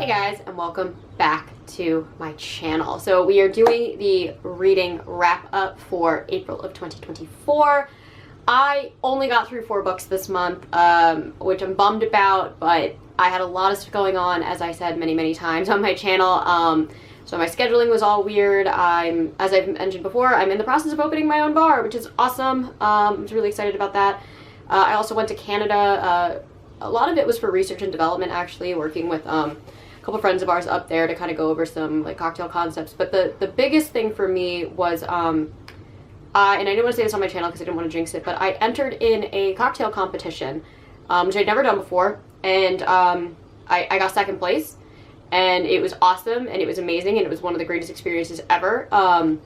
Hey guys, and welcome back to my channel. So we are doing the reading wrap up for April of 2024. I only got through 4 books this month, which I'm bummed about, but I had a lot of stuff going on, as I said many times on my channel. So my scheduling was all weird. As I've mentioned before, I'm in the process of opening my own bar, which is awesome. I'm really excited about that. I also went to Canada. A lot of it was for research and development, actually, working with a couple friends of ours up there to kind of go over some like cocktail concepts. But the biggest thing for me was, and I didn't want to say this on my channel because I didn't want to jinx it, but I entered in a cocktail competition, which I'd never done before, and I got second place, and it was awesome, and it was amazing, and it was one of the greatest experiences ever. And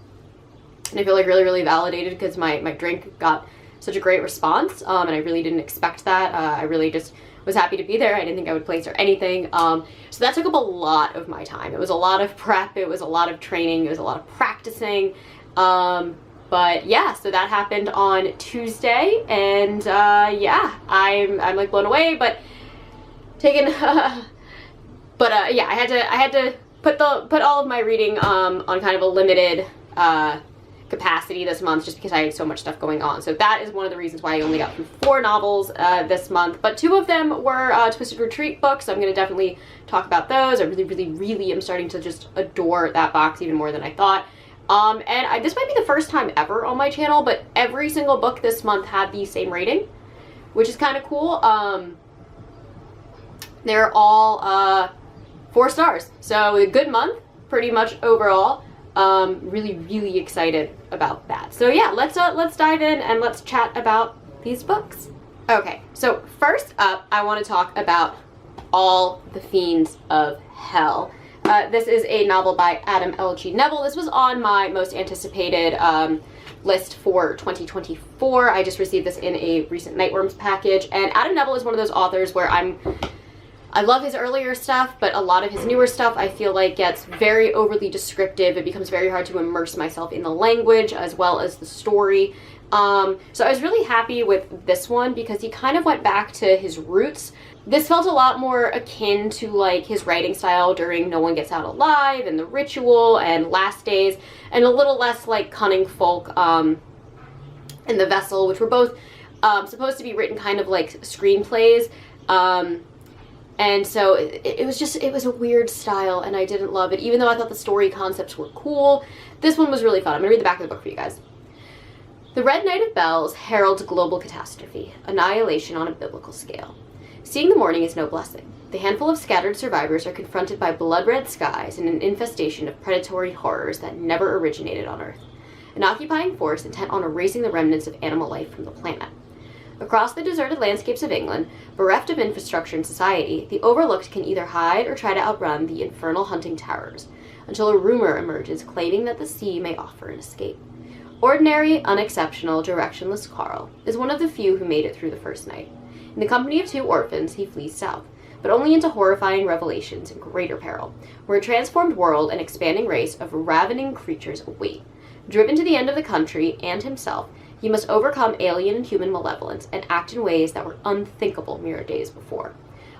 I feel like really validated because my drink got such a great response, and I really didn't expect that. I really just was happy to be there. I didn't think I would place or anything. So that took up a lot of my time. It was a lot of prep, it was a lot of training, it was a lot of practicing. But yeah, so that happened on Tuesday, and yeah, I'm like blown away, but taken but yeah, I had to put all of my reading on kind of a limited capacity this month, just because I had so much stuff going on. So that is one of the reasons why I only got through 4 novels this month, but 2 of them were Twisted Retreat books, so I'm going to definitely talk about those. I really am starting to just adore that box even more than I thought. And this might be the first time ever on my channel, but every single book this month had the same rating, which is kind of cool. They're all 4 stars, so a good month pretty much overall. Really excited about that. So yeah, let's dive in and let's chat about these books. Okay, so first up, I want to talk about All the Fiends of Hell. This is a novel by Adam L.G. Neville. This was on my most anticipated list for 2024. I just received this in a recent Nightworms package, and Adam Neville is one of those authors where I love his earlier stuff, but a lot of his newer stuff I feel like gets very overly descriptive. It becomes very hard to immerse myself in the language as well as the story. So I was really happy with this one because he kind of went back to his roots. This felt a lot more akin to like his writing style during No One Gets Out Alive and The Ritual and Last Days, and a little less like Cunning Folk and The Vessel, which were both supposed to be written kind of like screenplays. And so it was a weird style, and I didn't love it. Even though I thought the story concepts were cool, this one was really fun. I'm gonna read the back of the book for you guys. The Red Knight of Bells heralds global catastrophe, annihilation on a biblical scale. Seeing the morning is no blessing. The handful of scattered survivors are confronted by blood-red skies and an infestation of predatory horrors that never originated on Earth. An occupying force intent on erasing the remnants of animal life from the planet. Across the deserted landscapes of England, bereft of infrastructure and society, the overlooked can either hide or try to outrun the infernal hunting terrors, until a rumor emerges claiming that the sea may offer an escape. Ordinary, unexceptional, directionless Carl is one of the few who made it through the first night. In the company of 2 orphans, he flees south, but only into horrifying revelations and greater peril, where a transformed world and expanding race of ravening creatures await. Driven to the end of the country and himself, he must overcome alien and human malevolence and act in ways that were unthinkable mere days before.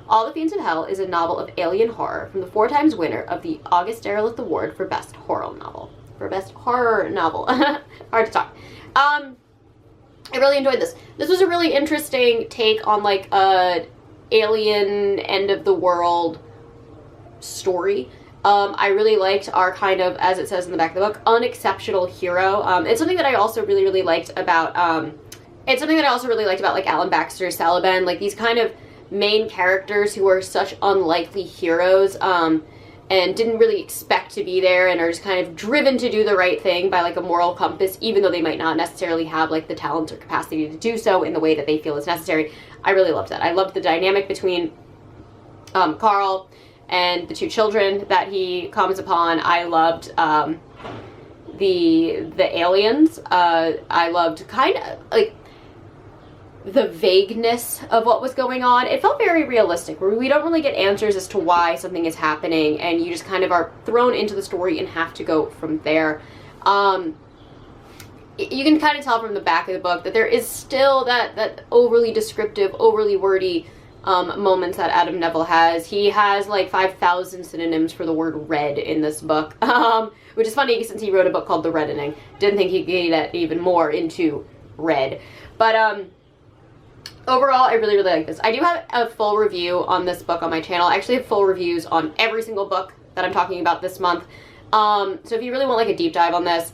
All the Fiends of Hell is a novel of alien horror from the 4 times winner of the August Derleth Award for Best Horror Novel. Hard to talk. I really enjoyed this. This was a really interesting take on like a alien end of the world story. I really liked our kind of, as it says in the back of the book, unexceptional hero. It's something that I also really liked about, like Alan Baxter's Saliban, like these kind of main characters who are such unlikely heroes, and didn't really expect to be there and are just kind of driven to do the right thing by like a moral compass, even though they might not necessarily have like the talent or capacity to do so in the way that they feel is necessary. I really loved that. I loved the dynamic between Carl and the 2 children that he comes upon. I loved the aliens. I loved kind of like the vagueness of what was going on. It felt very realistic, where we don't really get answers as to why something is happening, and you just kind of are thrown into the story and have to go from there. You can kind of tell from the back of the book that there is still that overly descriptive, overly wordy moments that Adam Neville has. He has like 5,000 synonyms for the word red in this book, which is funny since he wrote a book called The Reddening. Didn't think he could get even more into red. But overall, I really, really like this. I do have a full review on this book on my channel. I actually have full reviews on every single book that I'm talking about this month. So if you really want like a deep dive on this,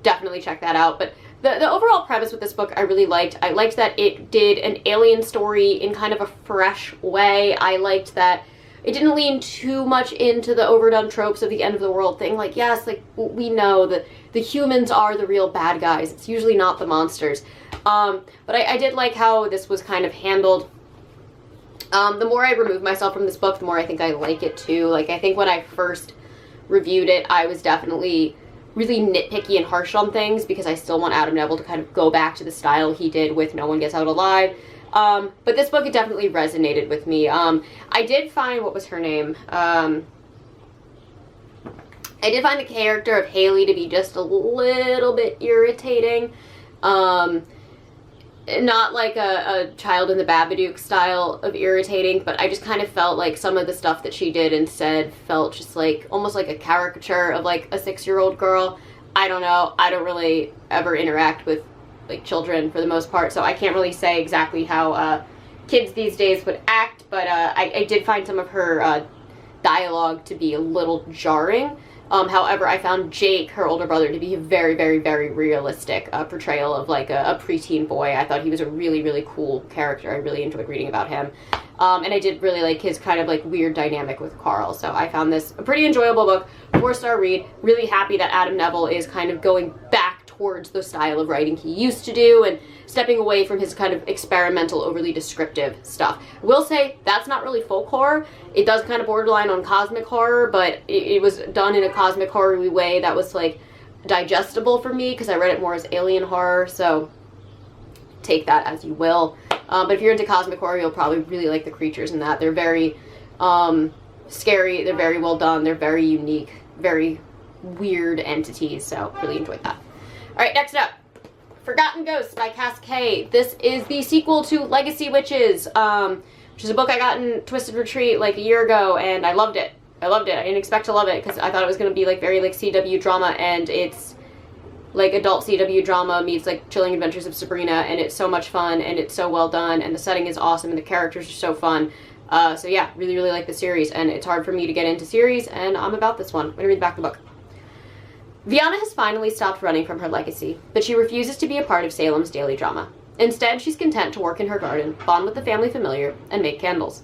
definitely check that out. But the overall premise with this book I really liked. I liked that it did an alien story in kind of a fresh way. I liked that it didn't lean too much into the overdone tropes of the end of the world thing. Like, yes, like we know that the humans are the real bad guys. It's usually not the monsters. But I did like how this was kind of handled. The more I remove myself from this book, the more I think I like it too. Like, I think when I first reviewed it, I was definitely really nitpicky and harsh on things because I still want Adam Neville to kind of go back to the style he did with No One Gets Out Alive. But this book, it definitely resonated with me. I did find, what was her name? I did find the character of Haley to be just a little bit irritating. Not like a Child in the Babadook style of irritating, but I just kind of felt like some of the stuff that she did and said felt just like almost like a caricature of like a 6-year-old girl. I don't know. I don't really ever interact with like children for the most part, so I can't really say exactly how kids these days would act, but I did find some of her dialogue to be a little jarring. However, I found Jake, her older brother, to be a very, very, very realistic portrayal of like a preteen boy. I thought he was a really, really cool character. I really enjoyed reading about him. And I did really like his kind of like weird dynamic with Carl. So I found this a pretty enjoyable book, 4-star read. Really happy that Adam Neville is kind of going back towards the style of writing he used to do and stepping away from his kind of experimental, overly descriptive stuff. I will say that's not really folk horror. It does kind of borderline on cosmic horror, but it was done in a cosmic horror way that was like digestible for me because I read it more as alien horror, so take that as you will. But if you're into cosmic horror, you'll probably really like the creatures in that. They're very scary, they're very well done, they're very unique, very weird entities, so really enjoyed that. Alright, next up, Forgotten Ghosts by Cass Kay. This is the sequel to Legacy Witches, which is a book I got in Twisted Retreat like a year ago, and I loved it. I loved it. I didn't expect to love it because I thought it was going to be like very like CW drama, and it's like adult CW drama meets like Chilling Adventures of Sabrina, and it's so much fun, and it's so well done, and the setting is awesome, and the characters are so fun. So yeah, really, really like the series, and it's hard for me to get into series, and I'm about this one. I'm going to read the back of the book. Vianna has finally stopped running from her legacy, but she refuses to be a part of Salem's daily drama. Instead, she's content to work in her garden, bond with the family familiar, and make candles.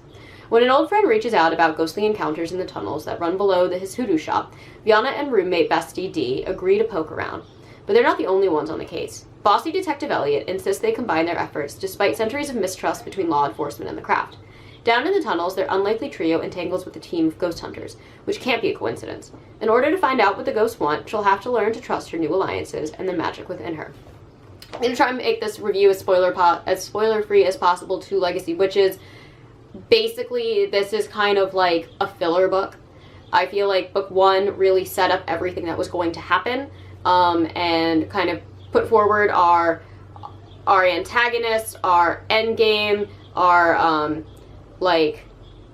When an old friend reaches out about ghostly encounters in the tunnels that run below his hoodoo shop, Vianna and roommate Bestie Dee agree to poke around. But they're not the only ones on the case. Bossy Detective Elliot insists they combine their efforts despite centuries of mistrust between law enforcement and the craft. Down in the tunnels, their unlikely trio entangles with a team of ghost hunters, which can't be a coincidence. In order to find out what the ghosts want, she'll have to learn to trust her new alliances and the magic within her. I'm going to try and make this review as spoiler-free as possible to Legacy Witches. Basically, this is kind of like a filler book. I feel like book 1 really set up everything that was going to happen, and kind of put forward our antagonists, our endgame, our like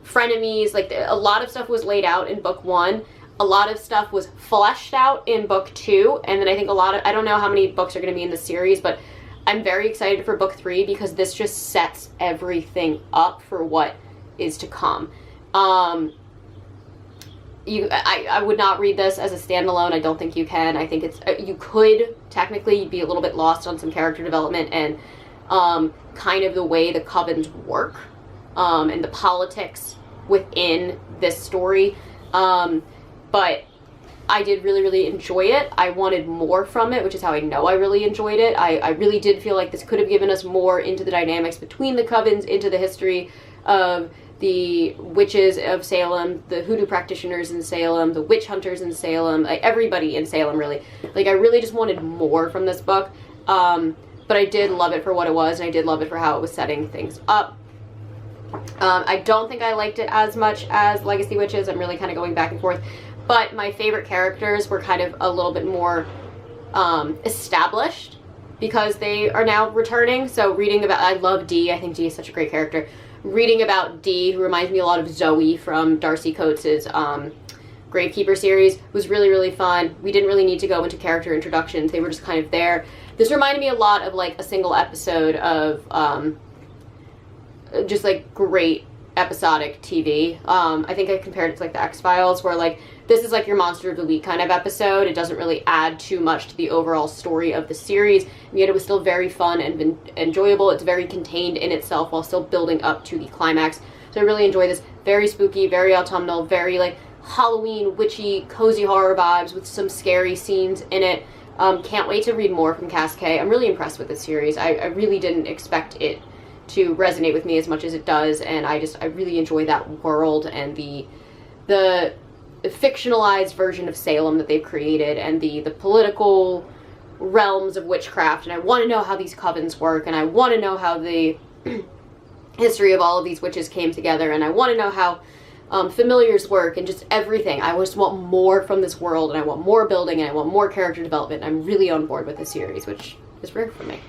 frenemies. Like a lot of stuff was laid out in book 1. A lot of stuff was fleshed out in book 2, and then I think I don't know how many books are going to be in the series, but I'm very excited for book 3 because this just sets everything up for what is to come. I would not read this as a standalone. I don't think you can. I think you could technically be a little bit lost on some character development and kind of the way the covens work, and the politics within this story. But I did really, really enjoy it. I wanted more from it, which is how I know I really enjoyed it. I really did feel like this could have given us more into the dynamics between the covens, into the history of the witches of Salem, the hoodoo practitioners in Salem, the witch hunters in Salem, like everybody in Salem, really. Like, I really just wanted more from this book. But I did love it for what it was, and I did love it for how it was setting things up. I don't think I liked it as much as Legacy Witches. I'm really kind of going back and forth. But my favorite characters were kind of a little bit more established because they are now returning. So reading about, I love Dee. I think Dee is such a great character. Reading about Dee, who reminds me a lot of Zoe from Darcy Coates' Gravekeeper series, was really, really fun. We didn't really need to go into character introductions. They were just kind of there. This reminded me a lot of like a single episode of just like great episodic TV. I think I compared it to like the X-Files, where like this is like your Monster of the Week kind of episode. It doesn't really add too much to the overall story of the series, and yet it was still very fun and enjoyable. It's very contained in itself while still building up to the climax. So I really enjoy this. Very spooky, very autumnal, very like Halloween, witchy, cozy horror vibes with some scary scenes in it. Can't wait to read more from Cass K. I'm really impressed with this series. I really didn't expect it to resonate with me as much as it does, and I really enjoy that world and the fictionalized version of Salem that they've created, and the political realms of witchcraft, and I want to know how these covens work, and I want to know how the history of all of these witches came together, and I want to know how familiars work, and just everything. I just want more from this world, and I want more building, and I want more character development. I'm really on board with this series, which is rare for me.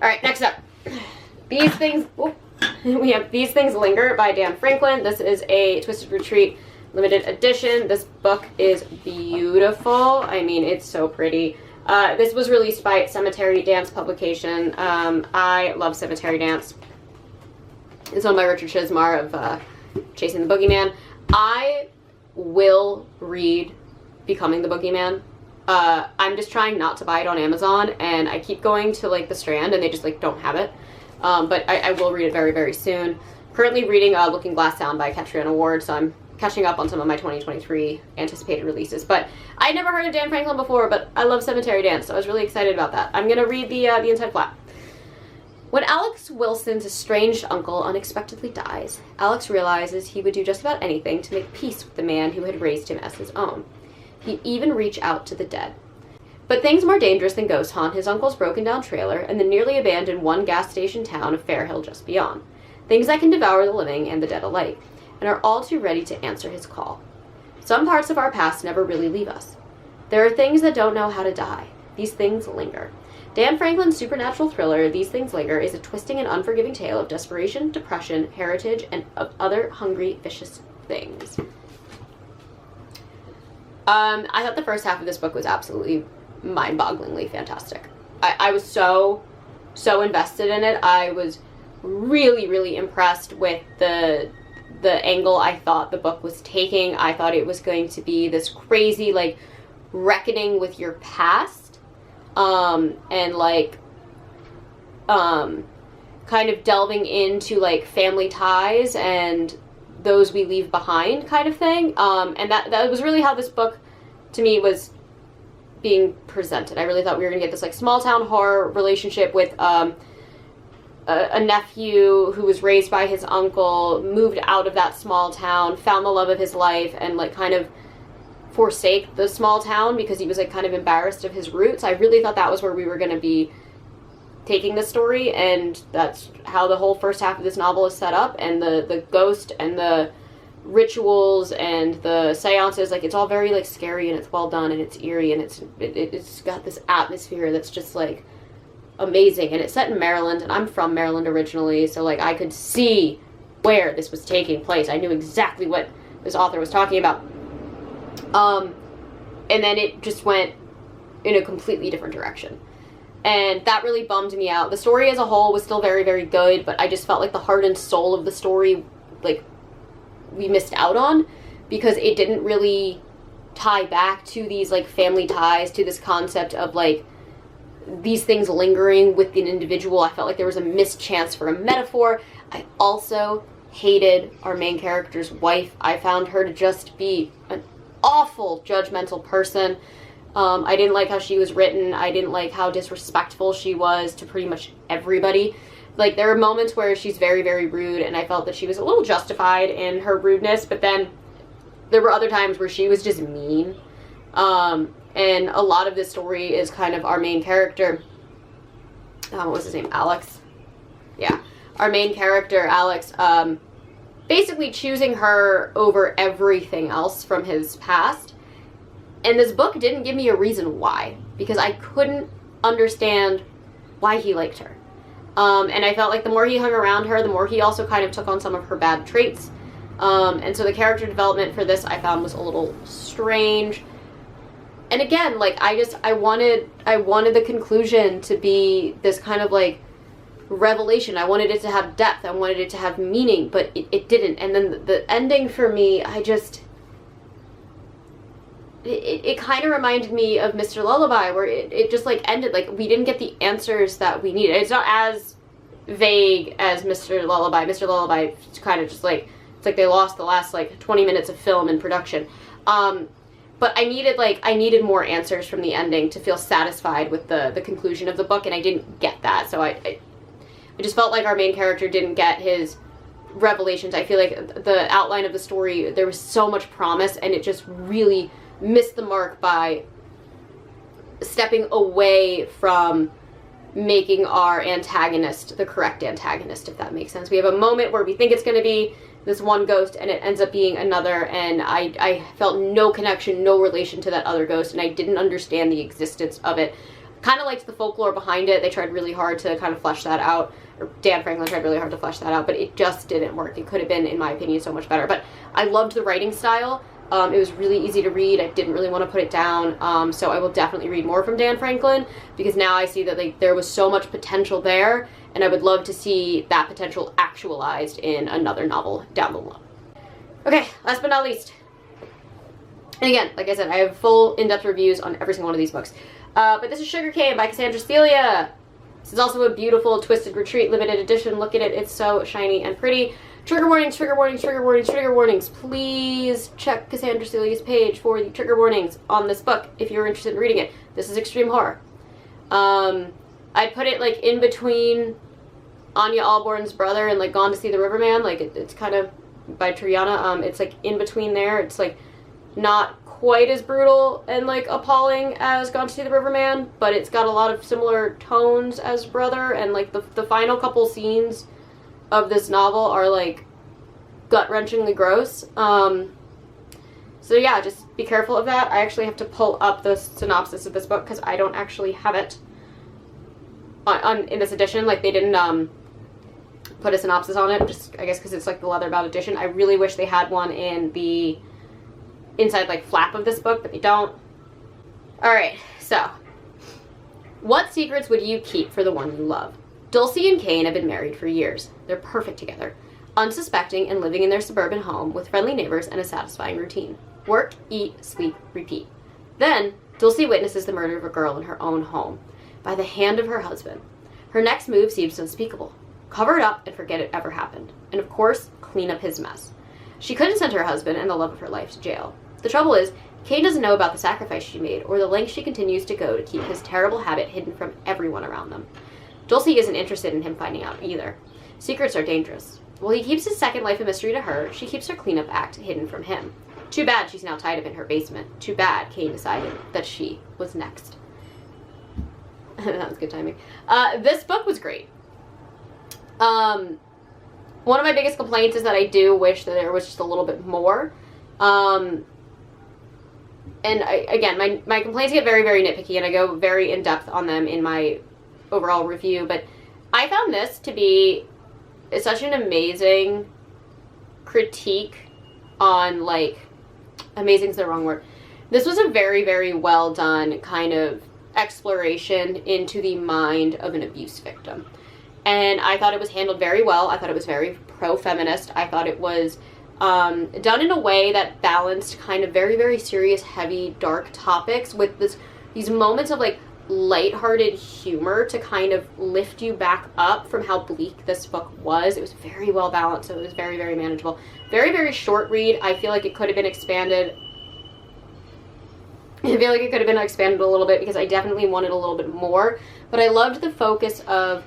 Alright, next up. These Things... Oh, we have These Things Linger by Dan Franklin. This is a Twisted Retreat limited edition. This book is beautiful. I mean, it's so pretty. This was released by Cemetery Dance publication. I love Cemetery Dance. It's owned by Richard Chizmar of Chasing the Boogeyman. I will read Becoming the Boogeyman. I'm just trying not to buy it on Amazon, and I keep going to like the Strand and they just like don't have it. But I will read it very, very soon. Currently reading Looking Glass Sound by Catriona Ward, so I'm catching up on some of my 2023 anticipated releases. But I'd never heard of Dan Franklin before, but I love Cemetery Dance, so I was really excited about that. I'm gonna read the inside flap. When Alex Wilson's estranged uncle unexpectedly dies, Alex realizes he would do just about anything to make peace with the man who had raised him as his own. He'd even reach out to the dead. But things more dangerous than ghost haunt his uncle's broken-down trailer and the nearly abandoned one gas station town of Fairhill just beyond. Things that can devour the living and the dead alike, and are all too ready to answer his call. Some parts of our past never really leave us. There are things that don't know how to die. These things linger. Dan Franklin's supernatural thriller, These Things Linger, is a twisting and unforgiving tale of desperation, depression, heritage, and of other hungry, vicious things. I thought the first half of this book was absolutely mind-bogglingly fantastic. I was so invested in it. I was really, really impressed with the angle I thought the book was taking. I thought it was going to be this crazy, like, reckoning with your past, and, like, kind of delving into, like, family ties and those we leave behind kind of thing. And that was really how this book, to me, was being presented. I really thought we were going to get this, like, small-town horror relationship with, a nephew who was raised by his uncle, moved out of that small town, found the love of his life, and, like, kind of forsake the small town because he was, like, kind of embarrassed of his roots. I really thought that was where we were going to be taking the story, and that's how the whole first half of this novel is set up, and the ghost and the rituals and the seances, like, it's all very, like, scary, and it's well done, and it's eerie, and it's got this atmosphere that's just, like, amazing. And it's set in Maryland, and I'm from Maryland originally, so, like, I could see where this was taking place. I knew exactly what this author was talking about. And then it just went in a completely different direction. And that really bummed me out. The story as a whole was still very, very good, but I just felt like the heart and soul of the story, like, we missed out on, because it didn't really tie back to these, like, family ties, to this concept of, like, these things lingering with an individual. I felt like there was a missed chance for a metaphor. I also hated our main character's wife. I found her to just be an awful judgmental person. I didn't like how she was written. I didn't like how disrespectful she was to pretty much everybody. Like, there are moments where she's very, very rude, and I felt that she was a little justified in her rudeness, but then there were other times where she was just mean. And a lot of this story is kind of our main character. What was his name? Alex? Yeah. Our main character, Alex, basically choosing her over everything else from his past. And this book didn't give me a reason why, because I couldn't understand why he liked her. And I felt like the more he hung around her, the more he also kind of took on some of her bad traits. And so the character development for this I found was a little strange. And again, like, I wanted the conclusion to be this kind of like revelation. I wanted it to have depth. I wanted it to have meaning, but it didn't. And then the ending for me, it kind of reminded me of Mr. Lullaby, where it just like ended. Like, we didn't get the answers that we needed. It's not as vague as Mr. Lullaby. Mr. Lullaby kind of just like, it's like they lost the last like 20 minutes of film and production. But I needed more answers from the ending to feel satisfied with the conclusion of the book, and I didn't get that. So I just felt like our main character didn't get his revelations. I feel like the outline of the story, there was so much promise, and it just really missed the mark by stepping away from making our antagonist the correct antagonist, if that makes sense. We have a moment where we think it's going to be this one ghost, and it ends up being another, and I felt no connection, no relation to that other ghost, and I didn't understand the existence of it. Kind of liked the folklore behind it. They tried really hard to kind of flesh that out, or Dan Franklin tried really hard to flesh that out, but it just didn't work. It could have been, in my opinion, so much better. But I loved the writing style. It was really easy to read. I didn't really want to put it down, so I will definitely read more from Dan Franklin, because now I see that like there was so much potential there, and I would love to see that potential actualized in another novel down the line. Okay, last but not least. And again, like I said, I have full in-depth reviews on every single one of these books. But this is Sugarcane by Cassandra Celia. This is also a beautiful Twisted Retreat limited edition. Look at it, it's so shiny and pretty. Trigger warnings, trigger warnings, trigger warnings, trigger warnings. Please check Cassandra Celia's page for the trigger warnings on this book if you're interested in reading it. This is extreme horror. I put it like in between Anya Alborn's brother and like Gone to See the Riverman. Like it's kind of by Triana. It's like in between there. It's like not quite as brutal and like appalling as Gone to See the Riverman, but it's got a lot of similar tones as Brother, and like the final couple scenes of this novel are like gut-wrenchingly gross. So yeah, just be careful of that. I actually have to pull up the synopsis of this book because I don't actually have it in this edition. Like, they didn't put a synopsis on it, just I guess because it's like the leatherbound edition. I really wish they had one in the inside like flap of this book, but they don't. Alright, so what secrets would you keep for the one you love? Dulcie and Kane have been married for years. They're perfect together, unsuspecting and living in their suburban home with friendly neighbors and a satisfying routine. Work, eat, sleep, repeat. Then, Dulcie witnesses the murder of a girl in her own home by the hand of her husband. Her next move seems unspeakable. Cover it up and forget it ever happened. And of course, clean up his mess. She couldn't send her husband and the love of her life to jail. The trouble is, Kane doesn't know about the sacrifice she made or the lengths she continues to go to keep his terrible habit hidden from everyone around them. Dulcie isn't interested in him finding out either. Secrets are dangerous. While he keeps his second life a mystery to her, she keeps her cleanup act hidden from him. Too bad she's now tied up in her basement. Too bad Kane decided that she was next. That was good timing. This book was great. One of my biggest complaints is that I do wish that there was just a little bit more. And again, my complaints get very, very nitpicky, and I go very in-depth on them in my overall review, but I found this to be such an amazing critique on, like, amazing is the wrong word. This was a very, very well done kind of exploration into the mind of an abuse victim. And I thought it was handled very well. I thought it was very pro-feminist. I thought it was done in a way that balanced kind of very, very serious, heavy, dark topics with these moments of, like, lighthearted humor to kind of lift you back up from how bleak this book was. It was very well balanced, so it was very, very manageable. Very, very short read. I feel like it could have been expanded. I feel like it could have been expanded a little bit because I definitely wanted a little bit more. But I loved the focus of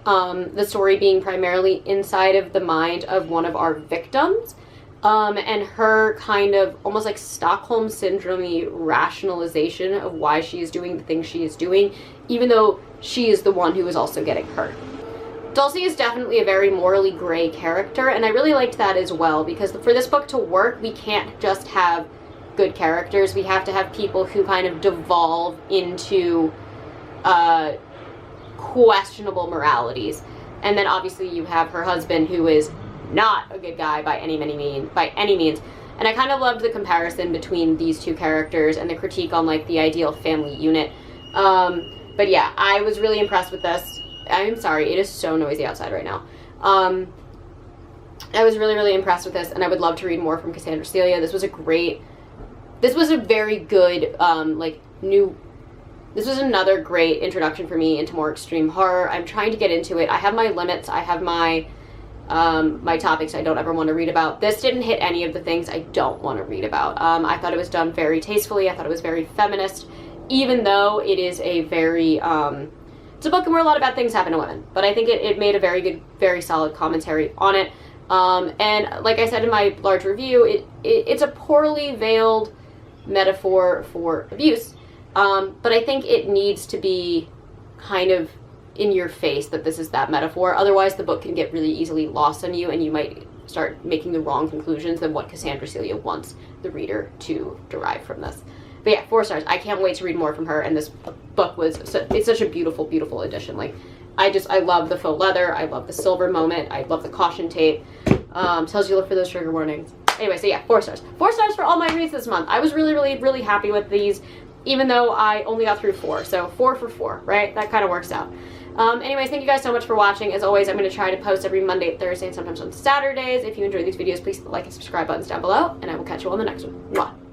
the story being primarily inside of the mind of one of our victims. And her kind of almost like Stockholm Syndrome-y rationalization of why she is doing the things she is doing, even though she is the one who is also getting hurt. Dulcie is definitely a very morally gray character, and I really liked that as well, because for this book to work, we can't just have good characters. We have to have people who kind of devolve into questionable moralities. And then obviously you have her husband, who is not a good guy by any means. And I kind of loved the comparison between these two characters and the critique on like the ideal family unit. But yeah, I was really impressed with this. I'm sorry, it is so noisy outside right now. I was really, really impressed with this, and I would love to read more from Cassandra Celia. This was a very good, this was another great introduction for me into more extreme horror. I'm trying to get into it. I have my limits. I have my my topics I don't ever want to read about. This didn't hit any of the things I don't want to read about. I thought it was done very tastefully. I thought it was very feminist, even though it is a very, it's a book where a lot of bad things happen to women. But I think it made a very good, very solid commentary on it. And like I said in my large review, it's a poorly veiled metaphor for abuse. But I think it needs to be kind of in your face that this is that metaphor. Otherwise, the book can get really easily lost on you, and you might start making the wrong conclusions than what Cassandra Celia wants the reader to derive from this. But yeah, 4 stars. I can't wait to read more from her, and this book it's such a beautiful, beautiful edition. Like, I love the faux leather, I love the silver moment, I love the caution tape. Tells you to look for those trigger warnings. Anyway, so yeah, 4 stars. 4 stars for all my reads this month. I was really, really, really happy with these, even though I only got through 4. So 4 for 4, right? That kind of works out. Anyways, thank you guys so much for watching. As always, I'm going to try to post every Monday, Thursday, and sometimes on Saturdays. If you enjoy these videos, please hit the like and subscribe buttons down below, and I will catch you on the next one. Mwah.